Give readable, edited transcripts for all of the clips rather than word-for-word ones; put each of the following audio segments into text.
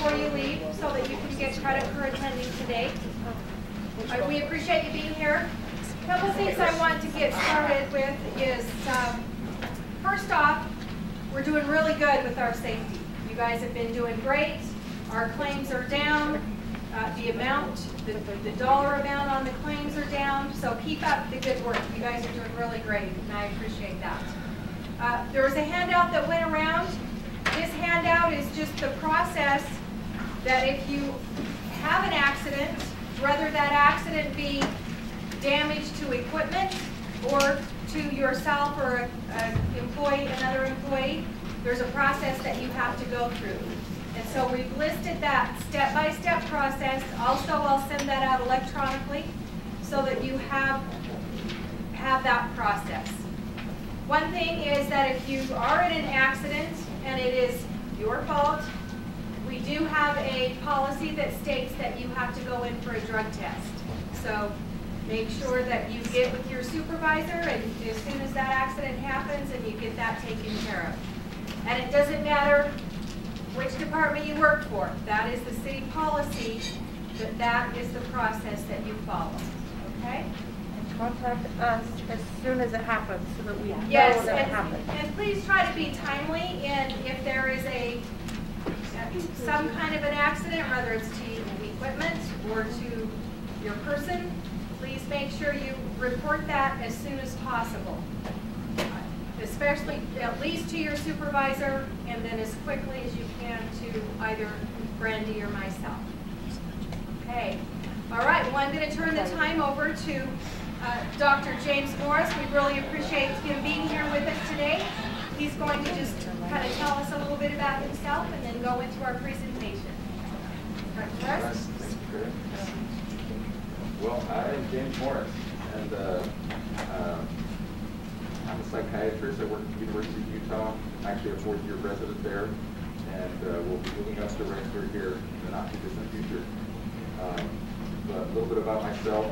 before you leave so that you can get credit for attending today. We appreciate you being here. A couple things I want to get started with is, first off, we're doing really good with our safety. You guys have been doing great. Our claims are down. The dollar amount on the claims are down. So keep up the good work. You guys are doing really great, and I appreciate that. There was a handout that went around. This handout is just the process that if you have an accident, whether that accident be damage to equipment or to yourself or another employee, there's a process that you have to go through. And so we've listed that step-by-step process. Also, I'll send that out electronically so that you have that process. One thing is that if you are in an accident and it is your fault, we do have a policy that states that you have to go in for a drug test. So make sure that you get with your supervisor and as soon as that accident happens and you get that taken care of. And it doesn't matter which department you work for. That is the city policy, that is the process that you follow. Okay? And contact us as soon as it happens so that we know yes, that it happened. And please try to be timely, and if there is some kind of an accident, whether it's to equipment or to your person, please make sure you report that as soon as possible. Especially at least to your supervisor, and then as quickly as you can to either Brandy or myself. Okay. All right. Well, I'm going to turn the time over to Dr. James Morris. We really appreciate him being here with us today. He's going to just kind of tell us a little bit about himself and then go into our presentation. Dr. Morris? Well, I'm James Morris, and I'm a psychiatrist. I work at the University of Utah. I'm actually a fourth-year resident there, and we'll be moving up to Rexburg here in the not-too-distant future. But a little bit about myself.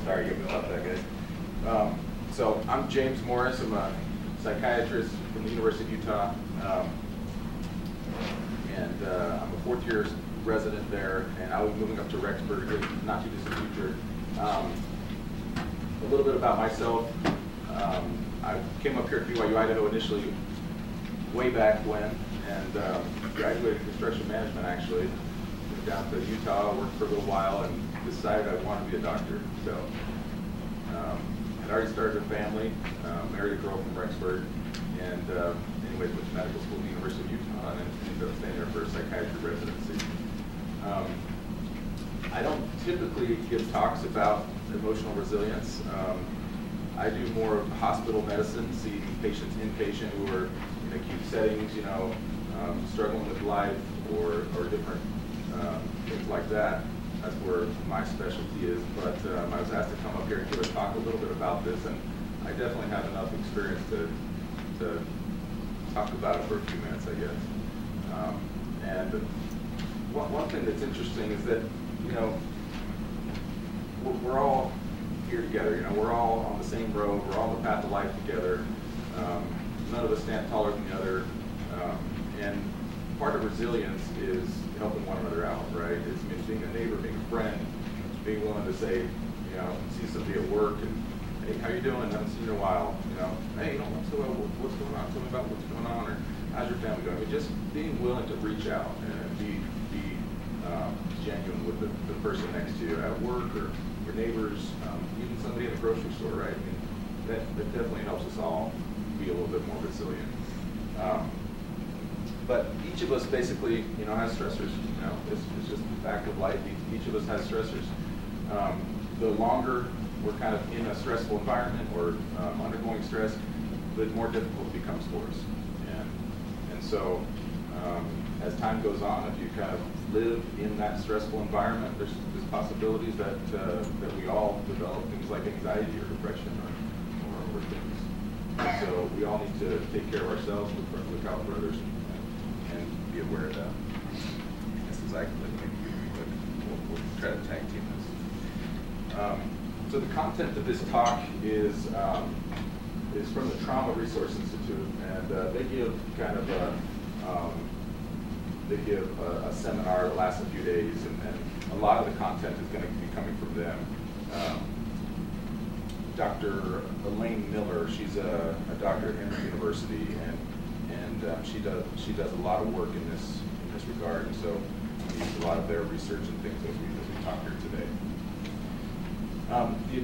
Sorry about that, guys. So I'm James Morris. I'm a psychiatrist from the University of Utah, and I'm a fourth-year resident there, and I'll be moving up to Rexburg in the not-too-distant future. A little bit about myself. I came up here at BYU Idaho initially way back when, and graduated construction management actually. Went down to Utah, worked for a little while, and decided I wanted to be a doctor. So I'd already started a family, married a girl from Rexburg, and anyways went to medical school at the University of Utah and ended up staying there for a psychiatry residency. I don't typically give talks about emotional resilience. I do more of hospital medicine, see patients inpatient who are in acute settings, you know, struggling with life or different things like that. That's where my specialty is. But I was asked to come up here and give a talk a little bit about this, and I definitely have enough experience to talk about it for a few minutes, I guess. And one thing that's interesting is that, you know, we're all here together. You know, we're all on the same road. We're all on the path of life together. None of us stand taller than the other. And part of resilience is helping one another out, right? It's being a neighbor, being a friend, being willing to say, you know, see somebody at work and, hey, how you doing? I haven't seen you in a while. You know, hey, you know, what's going on? Tell me about what's going on, or how's your family doing? I mean, just being willing to reach out and be genuine with the person next to you at work or your neighbors, even somebody in the grocery store, right? I mean, that definitely helps us all be a little bit more resilient. But each of us basically, you know, has stressors. You know, it's just a fact of life. Each of us has stressors. The longer we're kind of in a stressful environment or undergoing stress, the more difficult it becomes for us. And so, as time goes on, if you kind of live in that stressful environment, there's possibilities that we all develop things like anxiety or depression or things. And so we all need to take care of ourselves, look out for others, and be aware of that. That's exactly what we'll try to tag team this. So the content of this talk is is from the Trauma Resource Institute, and they give kind of a seminar that lasts a few days, and a lot of the content is going to be coming from them. Dr. Elaine Miller, she's a doctor at Emory University, and she does a lot of work in this regard, and so we use a lot of their research and things as we talk here today. The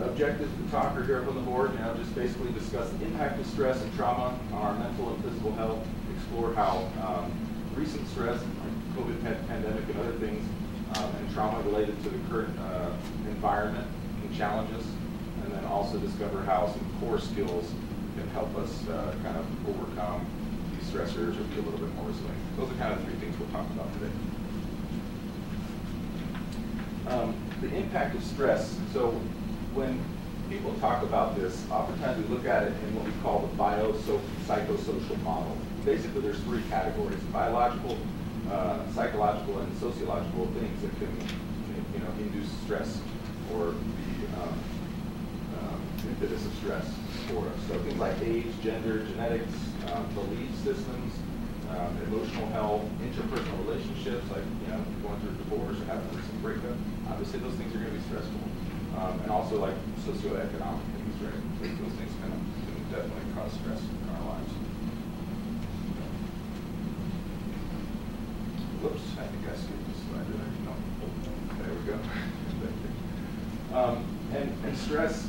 objectives of the talk are here up on the board. Just basically discuss the impact of stress and trauma on our mental and physical health, explore how recent stress, like COVID pandemic and other things, and trauma related to the current environment and challenges, and then also discover how some core skills can help us kind of overcome these stressors or be a little bit more resilient. Those are kind of the three things we'll talk about today. The impact of stress. So when people talk about this, oftentimes we look at it in what we call the biopsychosocial model. Basically, there's three categories: biological, psychological, and sociological things that can, induce stress or the impetus of stress for us. So things like age, gender, genetics, belief systems, emotional health, interpersonal relationships, like going through a divorce or having a recent breakup. Obviously, those things are going to be stressful, and also like socioeconomic things, right? Those things can definitely cause stress in our lives. Whoops, I think I skipped this slide. No, there we go. And stress,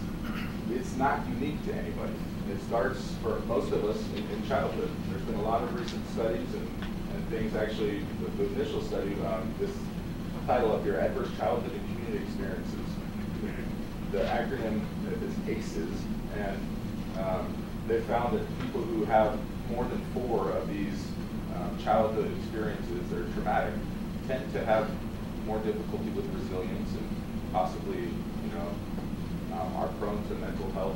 it's not unique to anybody. It starts for most of us in childhood. There's been a lot of recent studies and things. Actually, the initial study, this title up here, Adverse Childhood and Community Experiences. The acronym is ACEs, and they found that people who have more than 4 of these childhood experiences that are traumatic tend to have more difficulty with resilience and possibly, are prone to mental health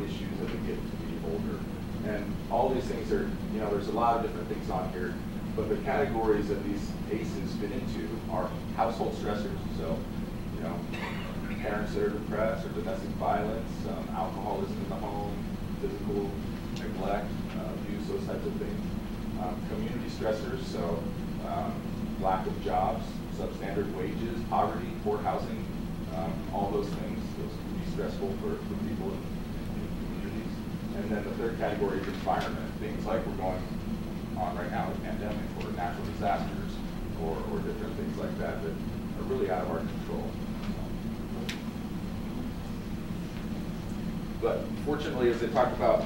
issues as they get to be older. And all these things are, there's a lot of different things on here, but the categories that these ACEs fit into are household stressors. So, parents that are depressed, or domestic violence, alcoholism in the home, physical neglect, abuse, those types of things. Community stressors, so lack of jobs, substandard wages, poverty, poor housing, all those things. Those can be stressful for people in communities. And then the third category is environment, things like we're going on right now with pandemic or natural disasters or different things like that that are really out of our control. But fortunately, as they talk about,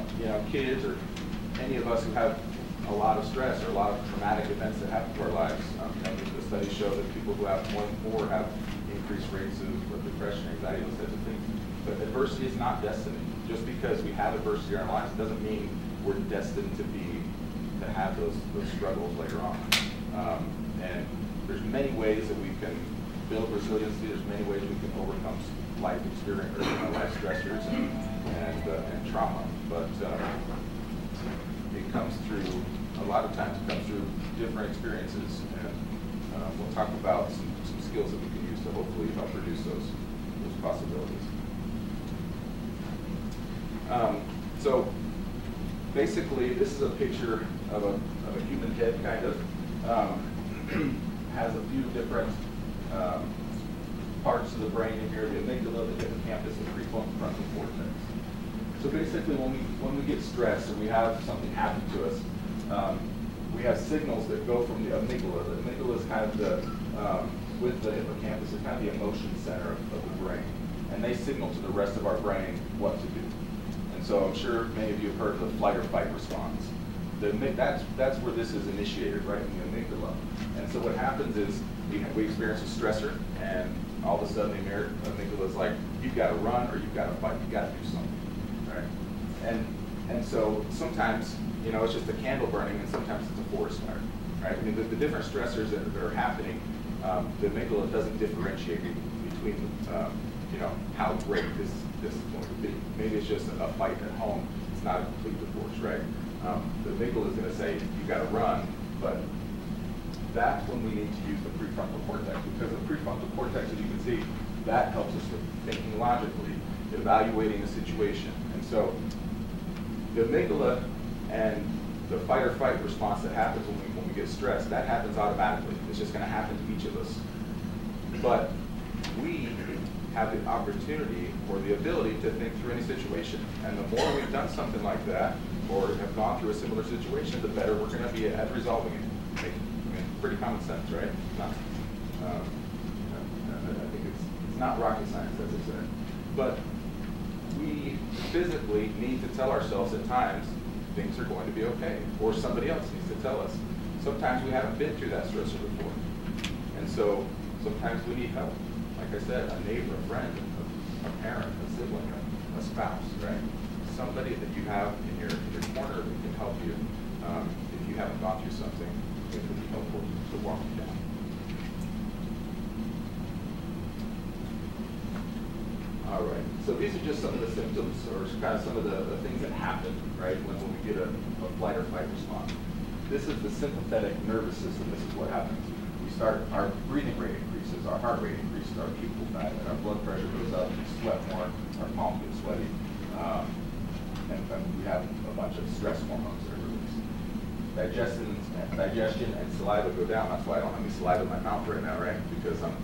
kids or any of us who have a lot of stress or a lot of traumatic events that happen to our lives, the studies show that people who have more than 4 have increased rates of depression, anxiety, those types of things. But adversity is not destiny. Just because we have adversity in our lives doesn't mean we're destined to have those struggles later on. And there's many ways that we can build resiliency. There's many ways we can overcome life experience, life stressors and trauma. But it comes through, a lot of times it comes through different experiences, and we'll talk about some skills that we can use to hopefully help reduce those possibilities. So basically, this is a picture of a human head, kind of. Has a few different parts of the brain in here: the amygdala, the hippocampus, and prefrontal cortex. So basically, when we get stressed and we have something happen to us, we have signals that go from the amygdala. The amygdala is kind of with the hippocampus, is kind of the emotion center of the brain. And they signal to the rest of our brain what to do. And so I'm sure many of you have heard of the flight or fight response. That's where this is initiated, right in the amygdala. And so what happens is we experience a stressor, and all of a sudden the amygdala is like, you've got to run or you've got to fight, you've got to do something, right? And so sometimes, it's just a candle burning, and sometimes it's a forest fire, right? I mean, the different stressors that are happening, the amygdala doesn't differentiate between, how great this is going to be. Maybe it's just a fight at home. It's not a complete divorce, right? The amygdala is going to say, you've got to run, but that's when we need to use the prefrontal cortex, because the prefrontal cortex, as you can see, that helps us with thinking logically, evaluating the situation. And so The amygdala and the fight or flight response that happens when we get stressed, that happens automatically. It's just going to happen to each of us. But we have the opportunity or the ability to think through any situation. And the more we've done something like that, or have gone through a similar situation, the better we're going to be at resolving it. I mean, pretty common sense, right? Not, I think it's not rocket science, as I said. But we physically need to tell ourselves at times things are going to be okay, or somebody else needs to tell us. Sometimes we haven't been through that stressor before. And so sometimes we need help. Like I said, a neighbor, a friend, a parent, a sibling, a spouse, right? Somebody that you have in your corner that can help you if you haven't gone through something. It would be helpful to walk you down. All right, so these are just some of the symptoms, or kind of some of the things that happen, right, when we get a flight or fight response. This is the sympathetic nervous system. This is what happens. We start, our breathing rate increases, our heart rate increases, our pupils dilate, our blood pressure goes up, we sweat more, our palms get sweaty, and we have a bunch of stress hormones that are released. Digestion and saliva go down. That's why I don't have any saliva in my mouth right now, right? Because I'm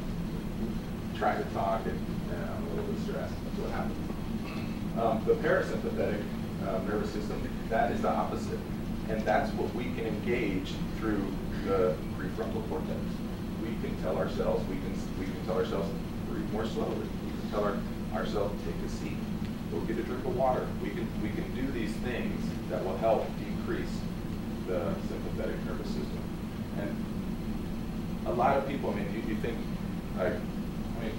trying to talk and I'm a little bit stressed. That's what happens. The parasympathetic nervous system, that is the opposite. And that's what we can engage through the prefrontal cortex. We can tell ourselves, we can tell ourselves, breathe more slowly. We can tell ourselves, take a seat, go get a drink of water. We can do these things that will help decrease the sympathetic nervous system. And a lot of people, I mean, you think, like, I mean,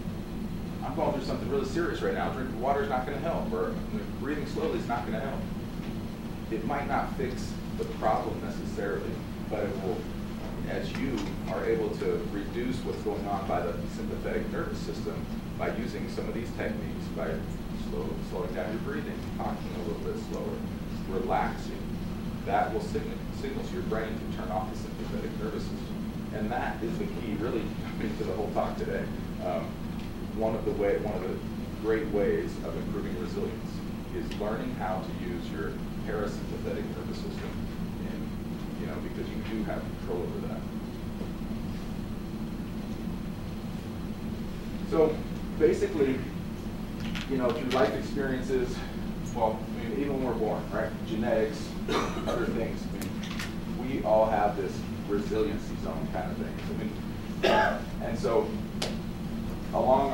I'm going through something really serious right now. Drinking water is not going to help, or breathing slowly is not going to help. It might not fix the problem necessarily, but it will, as you are able to reduce what's going on by the sympathetic nervous system by using some of these techniques, by slowing down your breathing, talking a little bit slower, relaxing, that will signal to your brain to turn off the sympathetic nervous system. And that is the key, really, to the whole talk today. One of the great ways of improving resilience is learning how to use your parasympathetic nervous system, because you do have control over that. So basically, through life experiences, well, I mean, even when we're born, right? Genetics, other things. I mean, we all have this resiliency zone kind of thing. I mean, and so along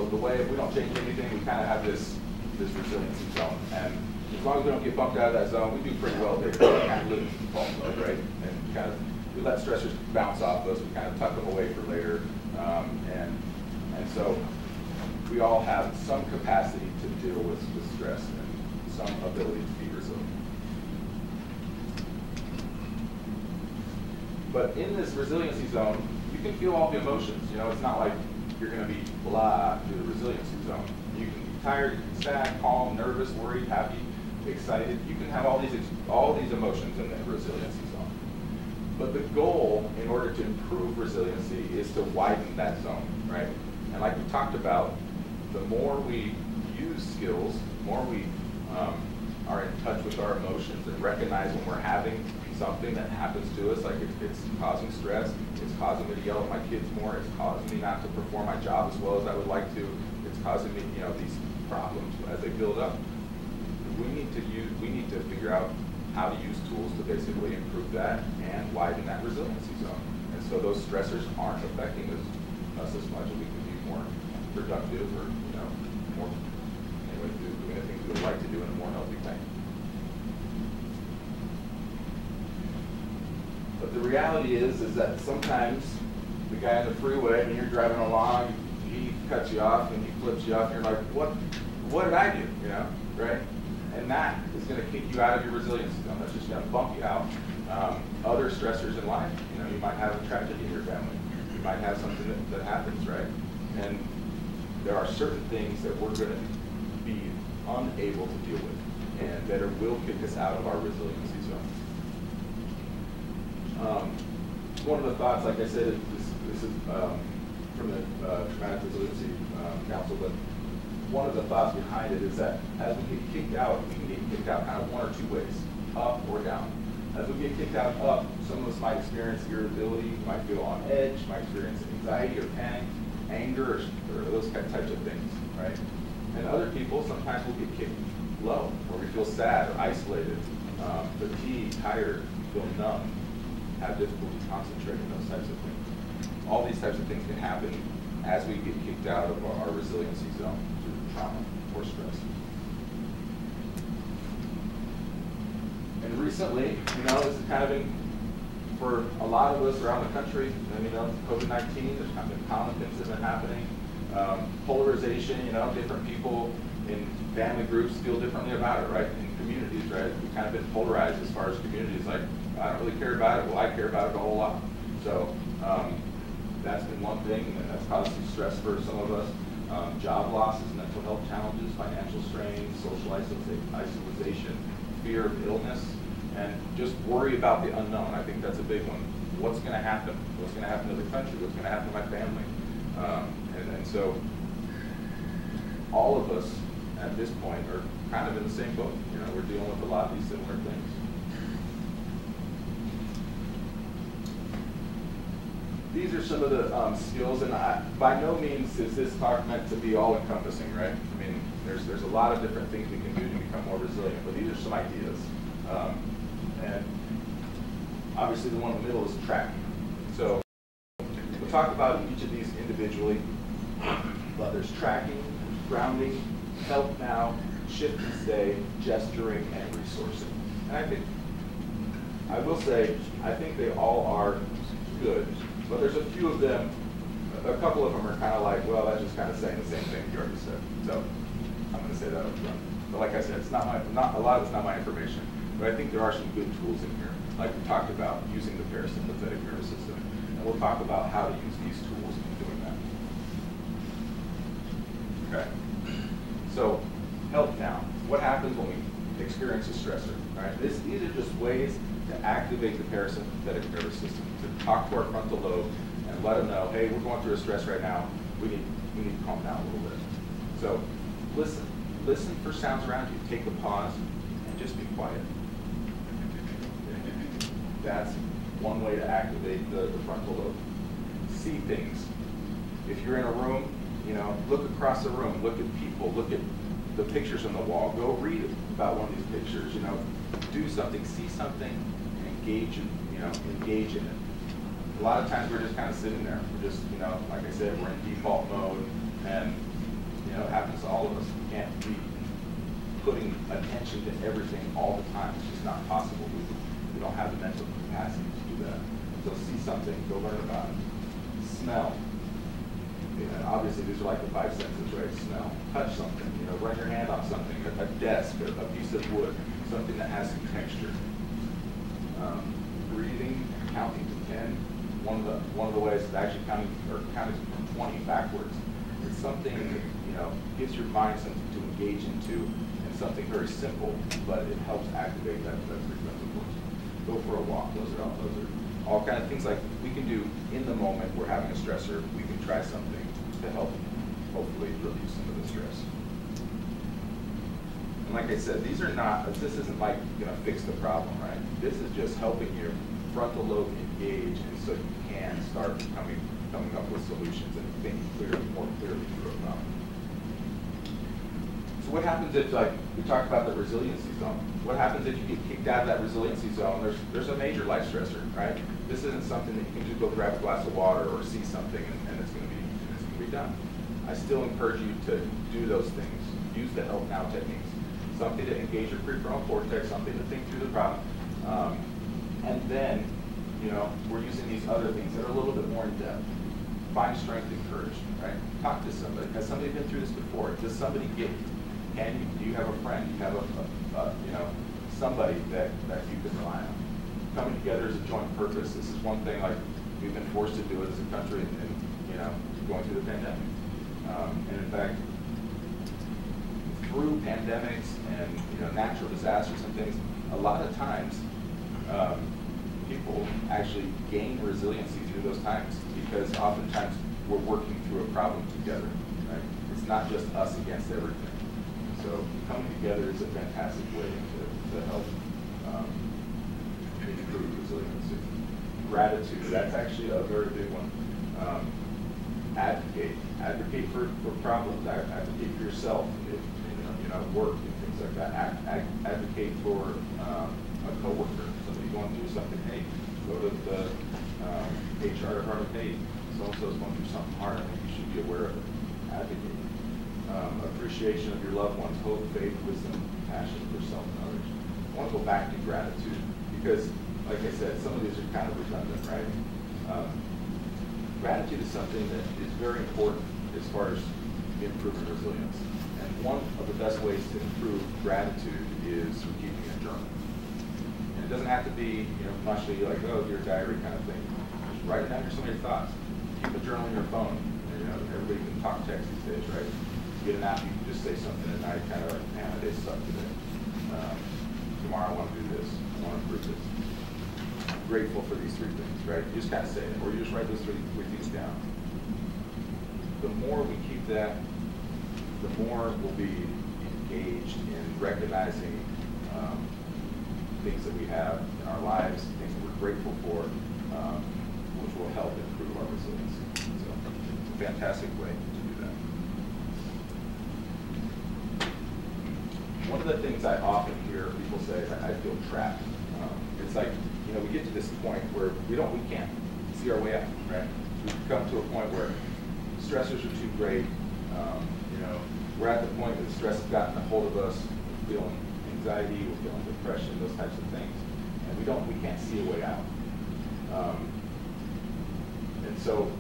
the way, if we don't change anything, we kind of have this resiliency zone. And as long as we don't get bumped out of that zone, we do pretty well there. We kind of live in default mode, right? And we let stressors bounce off us. We kind of tuck them away for later. And so we all have some capacity to deal with stress and some ability to be resilient. But in this resiliency zone, you can feel all the emotions. It's not like you're going to be blah through the resiliency zone. You can be tired, sad, calm, nervous, worried, happy, excited. You can have all these emotions in the resiliency zone. But the goal, in order to improve resiliency, is to widen that zone, right? And like we talked about, the more we use skills, the more we are in touch with our emotions and recognize when we're having something that happens to us, like it's causing stress, it's causing me to yell at my kids more, it's causing me not to perform my job as well as I would like to, it's causing me, these problems as they build up. We need to figure out how to use tools to basically improve that and widen that resiliency zone. And so those stressors aren't affecting us as much, and we can be more productive or, more, doing the things we would like to do in a more healthy way. But the reality is that sometimes the guy on the freeway, when you're driving along, he cuts you off and he flips you off, and you're like, what did I do? Right? And that is going to kick you out of your resiliency zone. That's just going to bump you out. Other stressors in life, you might have a tragedy in your family. You might have something that happens, right? And there are certain things that we're going to be unable to deal with, and that will kick us out of our resiliency zone. One of the thoughts, like I said, this is from the Traumatic Resiliency Council, but one of the thoughts behind it is that as we get kicked out, we can get kicked out kind of one or two ways, up or down. As we get kicked out up, some of us might experience irritability, might feel on edge, might experience anxiety or panic, anger, or those types of things, right? And other people, sometimes will get kicked low, where we feel sad or isolated, fatigued, tired, feel numb, have difficulty concentrating, those types of things. All these types of things can happen as we get kicked out of our resiliency zone through trauma or stress. And recently, this has kind of been, for a lot of us around the country, COVID-19, there's kind of been common things that have been happening. Polarization, different people in family groups feel differently about it, right? In communities, right? We've kind of been polarized as far as communities, like, I don't really care about it. Well, I care about it a whole lot. So that's been one thing, and that's caused some stress for some of us. Job losses, mental health challenges, financial strains, social isolation, fear of illness, and just worry about the unknown. I think that's a big one. What's going to happen? What's going to happen to the country? What's going to happen to my family? And so all of us at this point are kind of in the same boat. We're dealing with a lot of these similar things. These are some of the skills, and by no means is this talk meant to be all-encompassing, right? I mean, there's a lot of different things we can do to become more resilient, but these are some ideas. And obviously the one in the middle is tracking. So we'll talk about each of these individually, but there's tracking, there's grounding, help now, shift and stay, gesturing, and resourcing. And I will say, I think they all are good. But there's a few of them, a couple of them are kind of like, well, that's just kind of saying the same thing you already said. So I'm going to say that up front. But like I said, it's not a lot of it's not my information. But I think there are some good tools in here. Like we talked about using the parasympathetic nervous system. And we'll talk about how to use these tools in doing that. Okay. So help now. What happens when we experience a stressor? Right? These are just ways to activate the parasympathetic nervous system, to talk to our frontal lobe and let them know, hey, we're going through a stress right now. We need to calm down a little bit. So listen for sounds around you. Take a pause and just be quiet. That's one way to activate the frontal lobe. See things. If you're in a room, look across the room, look at people, look at the pictures on the wall. Go read about one of these pictures. Do something, see something, and engage in it. A lot of times we're just kind of sitting there. We're just, like I said, we're in default mode, and it happens to all of us. We can't be putting attention to everything all the time. It's just not possible. We don't have the mental capacity to do that. So see something, go learn about it. Smell. Obviously, these are like the five senses, right? Smell. Touch something. Run your hand on something. A desk, a piece of wood, something that has some texture. Breathing, counting to 10. One of the ways is actually counting from 20 backwards. It's something that gives your mind something to engage into, and something very simple, but it helps activate that prefrontal cortex. Go for a walk. Those are all kind of things like we can do in the moment. We're having a stressor. We can try something to help, hopefully, relieve some of the stress. And like I said, this isn't like going to fix the problem, right? This is just helping your frontal lobe engage, and so you can start coming up with solutions and think more clearly through a problem. So what happens if, like, we talked about the resiliency zone. What happens if you get kicked out of that resiliency zone? There's a major life stressor, right? This isn't something that you can just go grab a glass of water or see something and it's going to be done. I still encourage you to do those things. Use the help now techniques. Something to engage your prefrontal cortex, something to think through the problem. And then, we're using these other things that are a little bit more in depth. Find strength and courage, right? Talk to somebody. Has somebody been through this before? Does somebody get you? Do you have a friend? Do you have somebody that you can rely on? Coming together as a joint purpose. This is one thing like we've been forced to do it as a country and going through the pandemic. And in fact, through pandemics and natural disasters and things, a lot of times people actually gain resiliency through those times because oftentimes we're working through a problem together. Right? It's it's not just us against everything. So coming together is a fantastic way to help improve resiliency. Gratitude, that's actually a very big one. Advocate for problems, advocate for yourself if you're not at work and things like that. Advocate for a coworker, somebody going through something. Hey, go to the HR department. Hey, so-and-so's going through something hard. I think you should be aware of it. Advocate. Appreciation of your loved ones, hope, faith, wisdom, passion for self and others. I want to go back to gratitude because, like I said, some of these are kind of redundant, right? Gratitude is something that is very important as far as improving resilience. And one of the best ways to improve gratitude is through keeping a journal. And it doesn't have to be, much like, oh, your diary kind of thing. Just write down some of your thoughts. Keep a journal on your phone. Everybody can talk text these days, right? You get an app, you can just say something at night, kind of like, man, my day sucked today. Tomorrow I want to do this. I want to improve this. Grateful for these three things, right? You just kind of say it, or you just write those three things down. The more we keep that, the more we'll be engaged in recognizing things that we have in our lives, things that we're grateful for, which will help improve our resilience. So it's a fantastic way to do that. One of the things I often hear people say is I feel trapped. It's like, we get to this point where we can't see our way out, right? We've come to a point where stressors are too great. We're at the point that stress has gotten a hold of us. We're feeling anxiety, we're feeling depression, those types of things, and we can't see a way out. And so,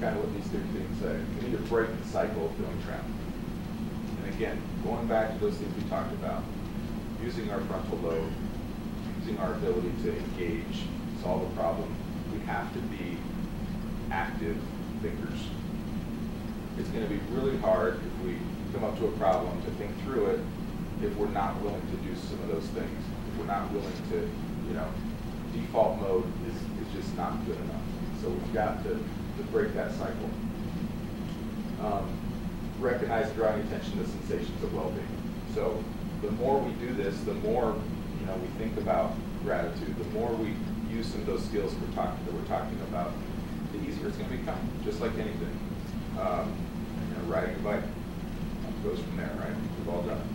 kind of what these three things say, we need to break the cycle of feeling trapped. And again, going back to those things we talked about, using our frontal lobe, using our ability to engage, solve a problem, we have to be active thinkers. It's going to be really hard if we come up to a problem to think through it if we're not willing to do some of those things. If we're not willing to, default mode is just not good enough. So we've got to break that cycle. Recognize and drawing attention to sensations of well-being. So the more we do this, the more we think about gratitude, the more we use some of those skills we're talking about, the easier it's going to become, just like anything. Riding a bike goes from there, right? We've all done it.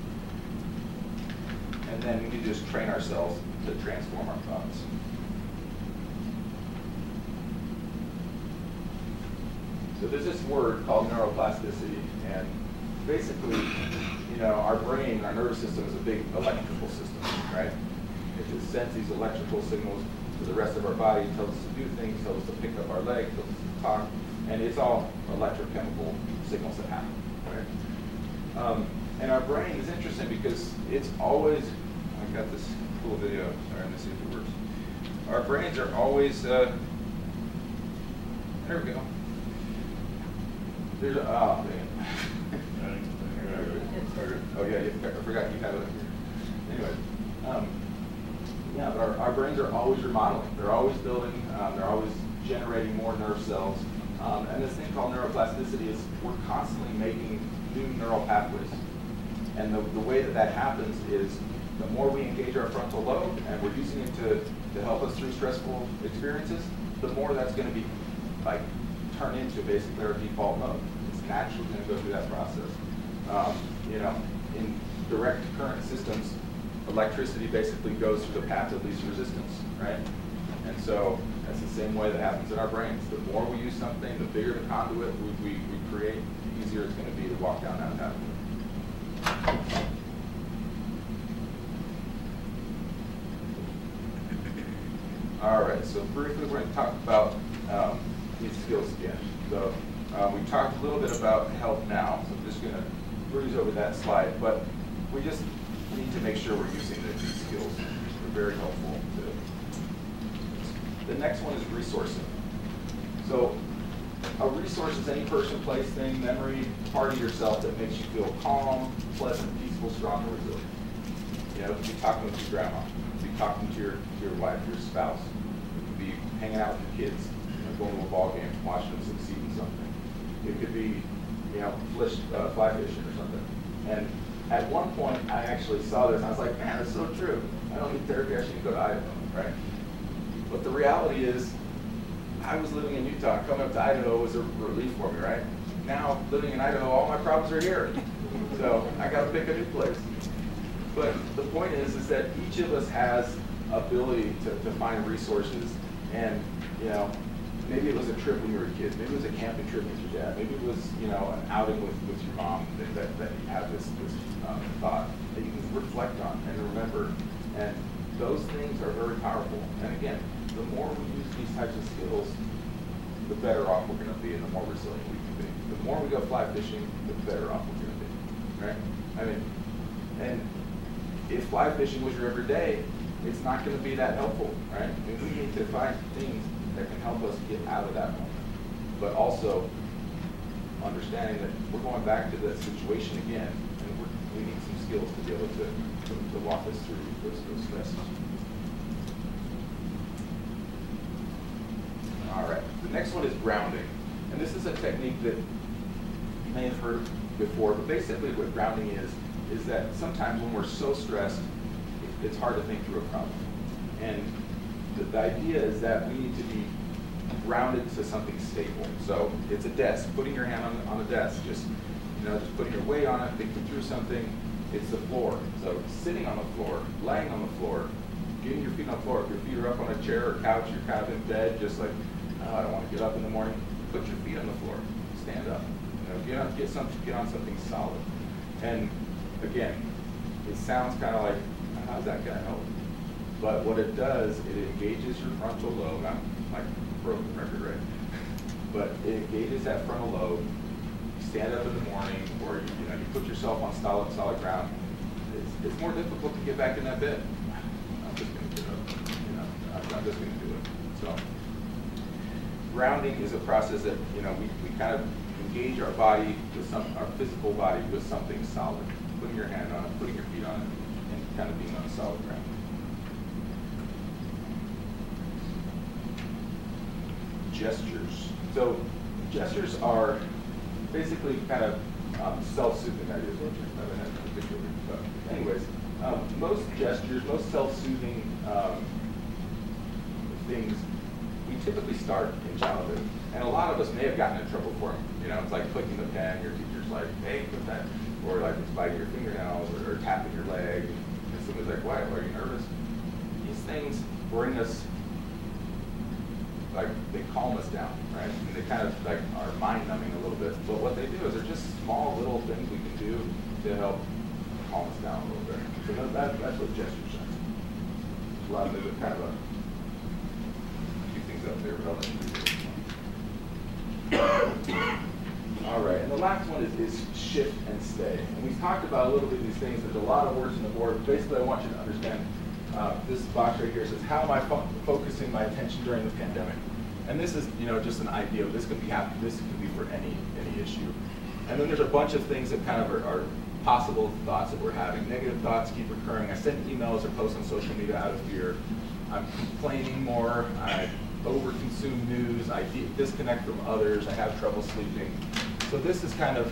And then we need to just train ourselves to transform our thoughts. So there's this word called neuroplasticity, and basically, our brain, our nervous system is a big electrical system, right? It sends these electrical signals to the rest of our body, tells us to do things, tells us to pick up our leg, tells us to talk, and it's all electrochemical signals that happen, right? And our brain is interesting because it's always, I got this cool video, sorry, let me see if it works. Our brains are always, there we go. There's a, oh, man. Oh yeah, I forgot you have it up here. Anyway, yeah, but our brains are always remodeling. They're always building, they're always generating more nerve cells. And this thing called neuroplasticity is we're constantly making new neural pathways. And the way that happens is the more we engage our frontal lobe and we're using it to help us through stressful experiences, the more that's going to be turn into basically our default mode. It's naturally going to go through that process. In direct current systems, electricity basically goes through the path of least resistance, right? And so that's the same way that happens in our brains. The more we use something, the bigger the conduit we create, the easier it's going to be to walk down that pathway. All right, so briefly we're going to talk about these skills again. So we talked a little bit about health now, so I'm just going to breeze over that slide, but we just need to make sure we're using these skills. They're very helpful. The next one is resourcing. So a resource is any person, place, thing, memory, part of yourself that makes you feel calm, pleasant, peaceful, strong, and resilient. You could be talking with your grandma, you could be talking to your wife, your spouse, you could be hanging out with your kids, going to a ball game, watching them succeed in something. It could be fly fishing or something. And at one point, I actually saw this, and I was like, man, that's so true. I don't need therapy, I should go to Idaho, right? But the reality is, I was living in Utah. Coming up to Idaho was a relief for me, right? Now, living in Idaho, all my problems are here. So I got to pick a new place. But the point is that each of us has ability to find resources. And, maybe it was a trip when you were a kid. Maybe it was a camping trip with your dad. Maybe it was, an outing with your mom that you have this thought that you can reflect on and remember. And those things are very powerful. And again, the more we use these types of skills, the better off we're going to be and the more resilient we can be. The more we go fly fishing, the better off we're going to be, right? I mean, and if fly fishing was your everyday, it's not going to be that helpful, right? I mean, we need to find things that can help us get out of that moment. But also understanding that we're going back to that situation again, and we need some skills to be able to walk us through those stresses. All right, the next one is grounding. And this is a technique that you may have heard before, but basically what grounding is that sometimes when we're so stressed, it's hard to think through a problem. And the idea is that we need to be grounded to something stable. So it's a desk, putting your hand on the desk, just putting your weight on it, thinking through something. It's the floor. So sitting on the floor, laying on the floor, getting your feet on the floor. If your feet are up on a chair or couch, you're kind of in bed, just like, oh, I don't want to get up in the morning. Put your feet on the floor. Stand up. Get on something solid. And again, it sounds kind of like, how's that going to help? But what it does, it engages your frontal lobe. I'm like broken record, right? But it engages that frontal lobe. You stand up in the morning, or you put yourself on solid ground. It's more difficult to get back in that bed. I'm just going to get up. I'm just going to do it. So grounding is a process that we kind of engage our body with our physical body with something solid. Putting your hand on it, putting your feet on it, and kind of being on solid ground. Gestures. So gestures are basically kind of self-soothing ideas. But anyways, most gestures, most self-soothing things, we typically start in childhood. And a lot of us may have gotten in trouble for them. It's like clicking the pen, your teacher's like, hey, put that, or like it's biting your fingernails or tapping your leg. And somebody's like, why, are you nervous? These things bring us, they calm us down, right? And they kind of are mind numbing a little bit. But what they do is they're just small little things we can do to help calm us down a little bit. So that's what gestures are. A lot of it is kind of a few things up there, but I'll let you do it. All right, and the last one is shift and stay. And we've talked about a little bit of these things. There's a lot of words on the board. Basically, I want you to understand this box right here says, how am I focusing my attention during the pandemic? And this is, just an idea. This could be for any issue. And then there's a bunch of things that kind of are possible thoughts that we're having. Negative thoughts keep recurring. I send emails or post on social media out of fear. I'm complaining more. I overconsume news. I disconnect from others. I have trouble sleeping. So this is kind of,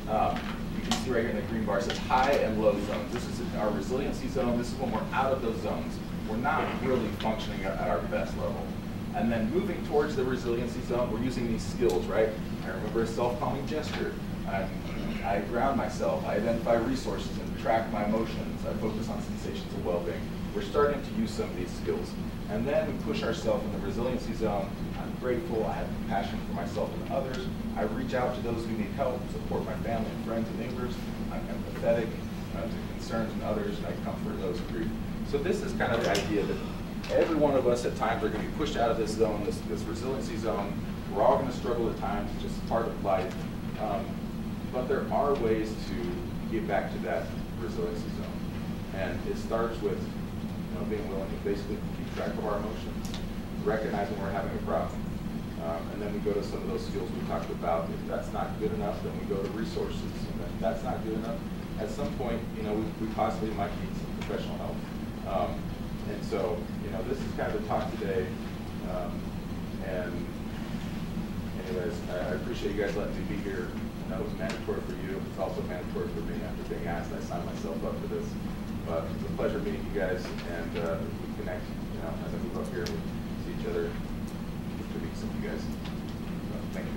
you can see right here in the green bar, it says high and low zones. This is our resiliency zone. This is when we're out of those zones. We're not really functioning at our best level. And then moving towards the resiliency zone, we're using these skills, right? I remember a self-calming gesture. I ground myself. I identify resources and track my emotions. I focus on sensations of well-being. We're starting to use some of these skills. And then we push ourselves in the resiliency zone. I'm grateful. I have compassion for myself and others. I reach out to those who need help, support my family and friends and neighbors. I'm empathetic to concerns in others, and I comfort those who grieve. So this is kind of the idea that every one of us at times are going to be pushed out of this zone, this resiliency zone. We're all going to struggle at times. It's just part of life. But there are ways to get back to that resiliency zone. And it starts with being willing to basically keep track of our emotions, recognizing we're having a problem. And then we go to some of those skills we talked about. If that's not good enough, then we go to resources. And if that's not good enough, at some point, we possibly might need some professional help. And so, this is kind of the talk today. And anyways, I appreciate you guys letting me be here. I know it was mandatory for you. It's also mandatory for me after being asked. I signed myself up for this. But it's a pleasure meeting you guys, and we connect, you know, as I move up here and we see each other to meet some of you guys. So, thank you.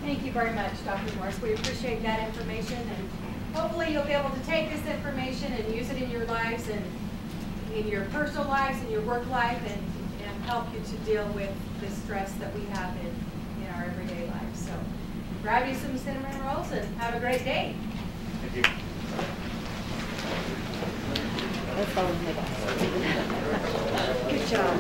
Thank you very much, Dr. Morris. We appreciate that information, and hopefully you'll be able to take this information and use it in your lives and in your personal lives and your work life, and help you to deal with the stress that we have in our everyday lives. So grab you some cinnamon rolls and have a great day. Thank you. That's all we have. Good job.